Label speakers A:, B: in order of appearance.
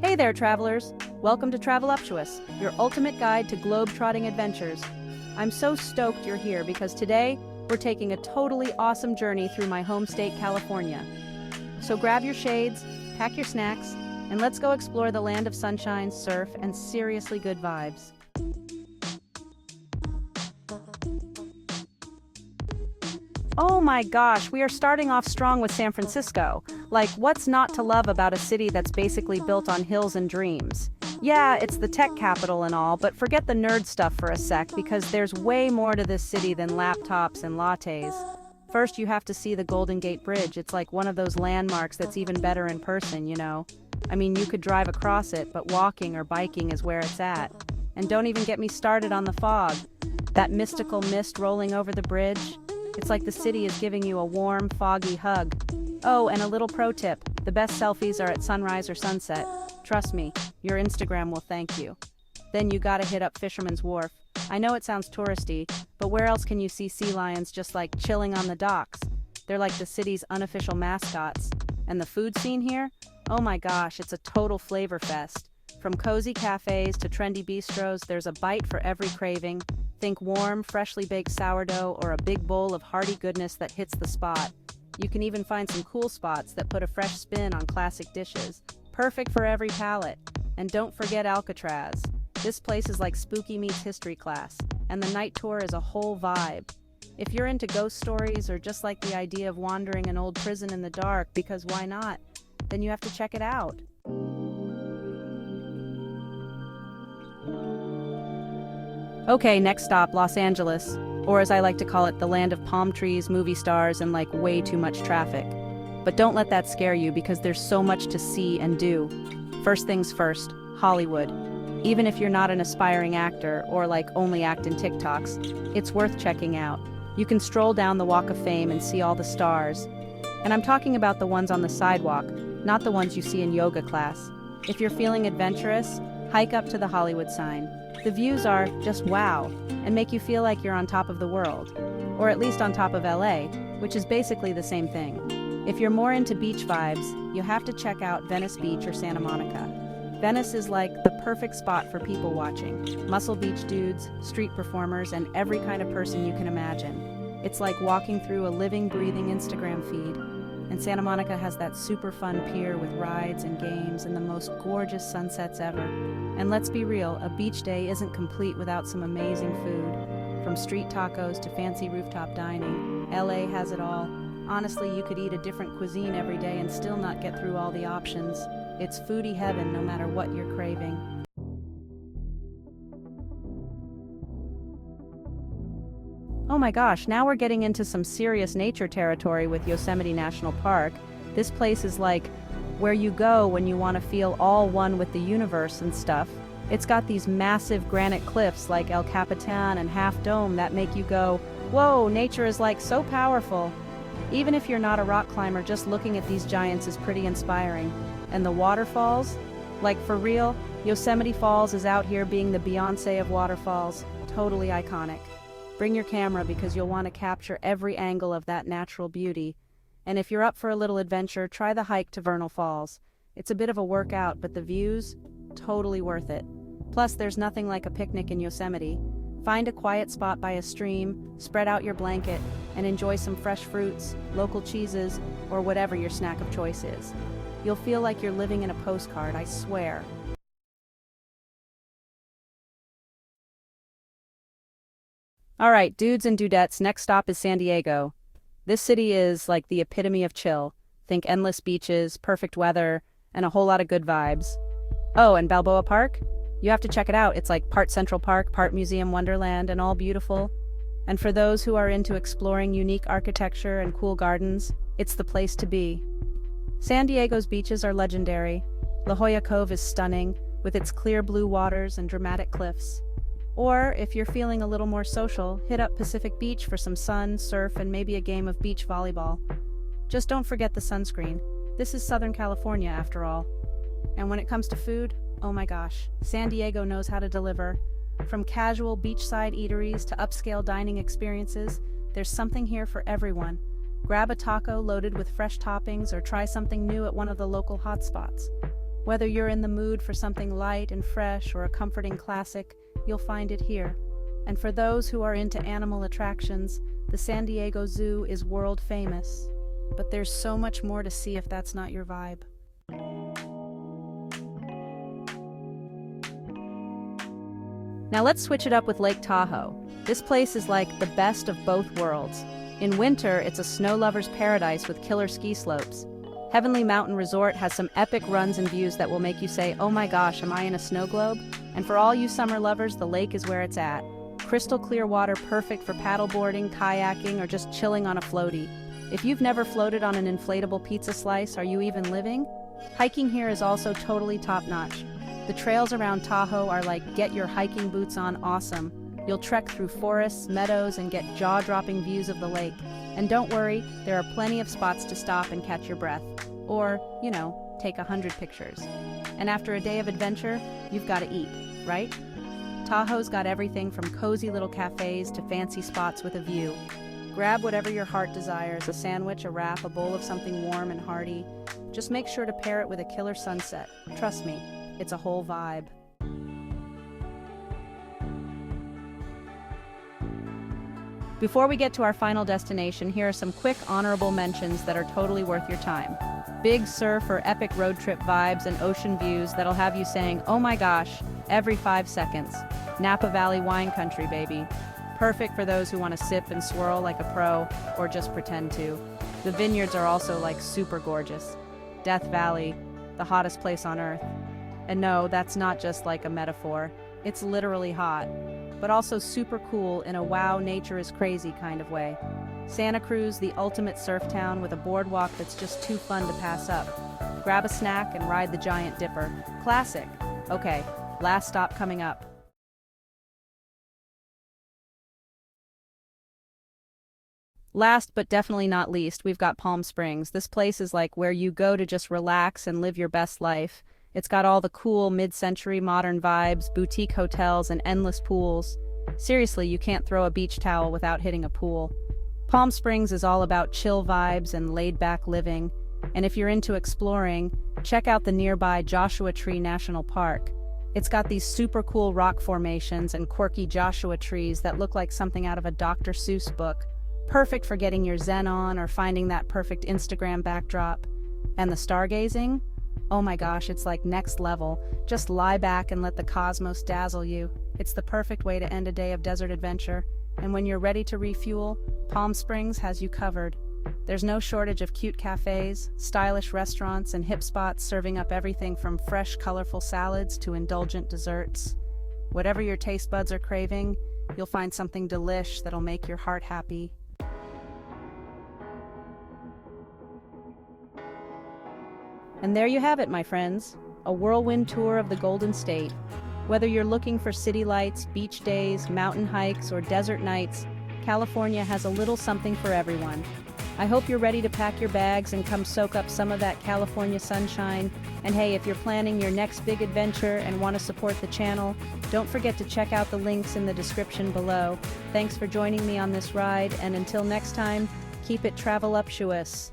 A: Hey there, travelers! Welcome to Traveluptuous, your ultimate guide to globe-trotting adventures. I'm so stoked you're here because today we're taking a totally awesome journey through my home state, California. So grab your shades, pack your snacks, and let's go explore the land of sunshine, surf, and seriously good vibes. Oh my gosh, we are starting off strong with San Francisco. Like, what's not to love about a city that's basically built on hills and dreams? Yeah, it's the tech capital and all, but forget the nerd stuff for a sec because there's way more to this city than laptops and lattes. First, you have to see the Golden Gate Bridge. It's like one of those landmarks that's even better in person, you know? I mean, you could drive across it, but walking or biking is where it's at. And don't even get me started on the fog. That mystical mist rolling over the bridge. It's like the city is giving you a warm, foggy hug. Oh, and a little pro tip, the best selfies are at sunrise or sunset. Trust me, your Instagram will thank you. Then you gotta hit up Fisherman's Wharf. I know it sounds touristy, but where else can you see sea lions just like chilling on the docks? They're like the city's unofficial mascots. And the food scene here? Oh my gosh, it's a total flavor fest. From cozy cafes to trendy bistros, there's a bite for every craving. Think warm, freshly baked sourdough or a big bowl of hearty goodness that hits the spot. You can even find some cool spots that put a fresh spin on classic dishes. Perfect for every palate. And don't forget Alcatraz. This place is like spooky meets history class, and the night tour is a whole vibe. If you're into ghost stories or just like the idea of wandering an old prison in the dark, because why not, then you have to check it out. Okay, next stop, Los Angeles, or as I like to call it, the land of palm trees, movie stars, and like way too much traffic. But don't let that scare you because there's so much to see and do. First things first, Hollywood. Even if you're not an aspiring actor or like only act in TikToks, it's worth checking out. You can stroll down the Walk of Fame and see all the stars. And I'm talking about the ones on the sidewalk, not the ones you see in yoga class. If you're feeling adventurous, hike up to the Hollywood sign. The views are just wow and make you feel like you're on top of the world, or at least on top of LA, which is basically the same thing. If you're more into beach vibes, you have to check out Venice Beach or Santa Monica. Venice is like the perfect spot for people watching. Muscle beach dudes, street performers, and every kind of person you can imagine. It's like walking through a living, breathing Instagram feed. And Santa Monica has that super fun pier with rides and games and the most gorgeous sunsets ever. And let's be real, a beach day isn't complete without some amazing food. From street tacos to fancy rooftop dining, LA has it all. Honestly, you could eat a different cuisine every day and still not get through all the options. It's foodie heaven no matter what you're craving. Oh my gosh, now we're getting into some serious nature territory with Yosemite National Park. This place is like where you go when you want to feel all one with the universe and stuff. It's got these massive granite cliffs like El Capitan and Half Dome that make you go, whoa, nature is like so powerful. Even if you're not a rock climber, just looking at these giants is pretty inspiring. And the waterfalls? Like for real, Yosemite Falls is out here being the Beyoncé of waterfalls. Totally iconic. Bring your camera because you'll want to capture every angle of that natural beauty. And if you're up for a little adventure, try the hike to Vernal Falls. It's a bit of a workout, but the views? Totally worth it. Plus, there's nothing like a picnic in Yosemite. Find a quiet spot by a stream, spread out your blanket, and enjoy some fresh fruits, local cheeses, or whatever your snack of choice is. You'll feel like you're living in a postcard, I swear. Alright, dudes and dudettes, next stop is San Diego. This city is like the epitome of chill. Think endless beaches, perfect weather, and a whole lot of good vibes. Oh, and Balboa Park? You have to check it out. It's like part Central Park, part Museum Wonderland, and all beautiful. And for those who are into exploring unique architecture and cool gardens, it's the place to be. San Diego's beaches are legendary. La Jolla Cove is stunning, with its clear blue waters and dramatic cliffs. Or, if you're feeling a little more social, hit up Pacific Beach for some sun, surf, and maybe a game of beach volleyball. Just don't forget the sunscreen. This is Southern California, after all. And when it comes to food, oh my gosh, San Diego knows how to deliver. From casual beachside eateries to upscale dining experiences, there's something here for everyone. Grab a taco loaded with fresh toppings or try something new at one of the local hotspots. Whether you're in the mood for something light and fresh or a comforting classic, you'll find it here. And for those who are into animal attractions, the San Diego Zoo is world famous. But there's so much more to see if that's not your vibe. Now let's switch it up with Lake Tahoe. This place is like the best of both worlds. In winter, it's a snow lover's paradise with killer ski slopes. Heavenly Mountain Resort has some epic runs and views that will make you say, oh my gosh, am I in a snow globe? And for all you summer lovers, the lake is where it's at. Crystal clear water perfect for paddleboarding, kayaking, or just chilling on a floaty. If you've never floated on an inflatable pizza slice, are you even living? Hiking here is also totally top-notch. The trails around Tahoe are like get your hiking boots on awesome. You'll trek through forests, meadows, and get jaw-dropping views of the lake. And don't worry, there are plenty of spots to stop and catch your breath. Or, take 100 pictures. And after a day of adventure, you've got to eat, right? Tahoe's got everything from cozy little cafes to fancy spots with a view. Grab whatever your heart desires, a sandwich, a wrap, a bowl of something warm and hearty. Just make sure to pair it with a killer sunset. Trust me, it's a whole vibe. Before we get to our final destination, here are some quick honorable mentions that are totally worth your time. Big surf or epic road trip vibes and ocean views that'll have you saying, oh my gosh, every 5 seconds. Napa Valley wine country, baby. Perfect for those who want to sip and swirl like a pro, or just pretend to. The vineyards are also like super gorgeous. Death Valley, the hottest place on earth. And no, that's not just like a metaphor. It's literally hot, but also super cool in a wow, nature is crazy kind of way. Santa Cruz, the ultimate surf town with a boardwalk that's just too fun to pass up. Grab a snack and ride the giant dipper. Classic. Okay, last stop coming up. Last but definitely not least, we've got Palm Springs. This place is like where you go to just relax and live your best life. It's got all the cool mid-century modern vibes, boutique hotels, and endless pools. Seriously, you can't throw a beach towel without hitting a pool. Palm Springs is all about chill vibes and laid-back living. And if you're into exploring, check out the nearby Joshua Tree National Park. It's got these super cool rock formations and quirky Joshua trees that look like something out of a Dr. Seuss book. Perfect for getting your zen on or finding that perfect Instagram backdrop. And the stargazing? Oh my gosh, it's like next level. Just lie back and let the cosmos dazzle you. It's the perfect way to end a day of desert adventure. And when you're ready to refuel, Palm Springs has you covered. There's no shortage of cute cafes, stylish restaurants, and hip spots serving up everything from fresh, colorful salads to indulgent desserts. Whatever your taste buds are craving, you'll find something delish that'll make your heart happy. And there you have it, my friends, a whirlwind tour of the Golden State. Whether you're looking for city lights, beach days, mountain hikes, or desert nights, California has a little something for everyone. I hope you're ready to pack your bags and come soak up some of that California sunshine. And hey, if you're planning your next big adventure and want to support the channel, don't forget to check out the links in the description below. Thanks for joining me on this ride, and until next time, keep it travel-uptuous.